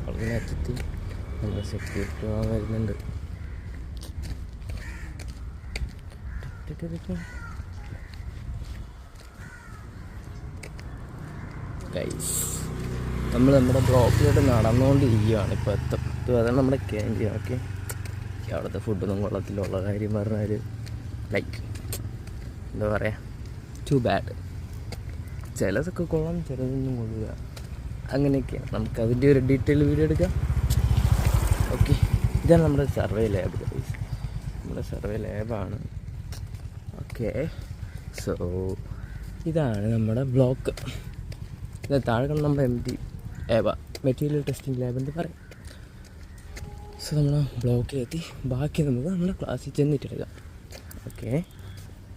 അതിനകത്തെത്തി നമ്മൾ സെക്യൂരിറ്റി പോകാൻ വരുന്നുണ്ട്. ഗൈസ് നമ്മൾ നമ്മുടെ ബ്ലോക്കിലോട്ട് നടന്നുകൊണ്ടിരിക്കുകയാണ്. ഇപ്പോൾ എത്തും. അതാണ് നമ്മുടെ ക്യാൻറ്റീൻ. ഓക്കെ, അവിടുത്തെ ഫുഡൊന്നും കൊള്ളത്തിലുള്ള കാര്യം പറഞ്ഞാൽ ലൈക്ക് എന്താ പറയുക, ടു ബാഡ്. ചിലതൊക്കെ കൊള്ളാം, ചിലതൊന്നും കൊള്ളുക, അങ്ങനെയൊക്കെയാണ്. നമുക്ക് അതിൻ്റെ ഒരു ഡീറ്റെയിൽ വീഡിയോ എടുക്കാം. ഓക്കെ, ഇതാണ് നമ്മുടെ സർവേ ലാബ്. നമ്മുടെ സർവേ ലാബാണ്. ഓക്കെ, സോ ഇതാണ് നമ്മുടെ ബ്ലോക്ക്. ഇത് താഴെ നമ്മുടെ മെറ്റീരിയൽ ടെസ്റ്റിംഗ് ലാബ് എന്ന് പറയും. സോ നമ്മൾ ബ്ലോക്കിലെത്തി. ബാക്കി നമുക്ക് നമ്മുടെ ക്ലാസ്സിൽ ചെന്നിട്ടെടുക്കാം. ഓക്കെ.